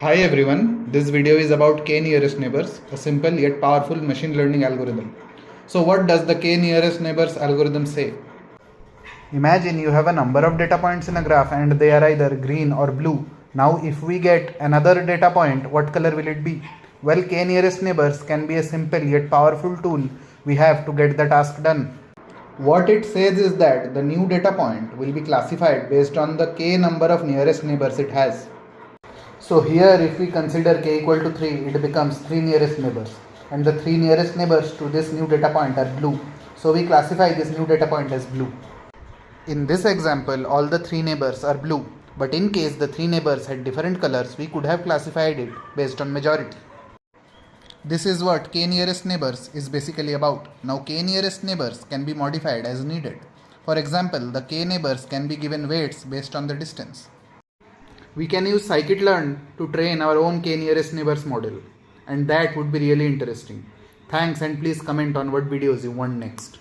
Hi everyone, this video is about k nearest neighbors, a simple yet powerful machine learning algorithm. So what does the k nearest neighbors algorithm say? Imagine you have a number of data points in a graph and they are either green or blue. Now if we get another data point, what color will it be? Well, k nearest neighbors can be a simple yet powerful tool we have to get the task done. What it says is that the new data point will be classified based on the k number of nearest neighbors it has. So here if we consider k equal to 3, it becomes 3 nearest neighbors, and the 3 nearest neighbors to this new data point are blue. So we classify this new data point as blue. In this example, all the 3 neighbors are blue, but in case the 3 neighbors had different colors, we could have classified it based on majority. This is what k nearest neighbors is basically about. Now k nearest neighbors can be modified as needed. For example, the k neighbors can be given weights based on the distance. We can use scikit-learn to train our own k nearest neighbors model, and that would be really interesting. Thanks, and please comment on what videos you want next.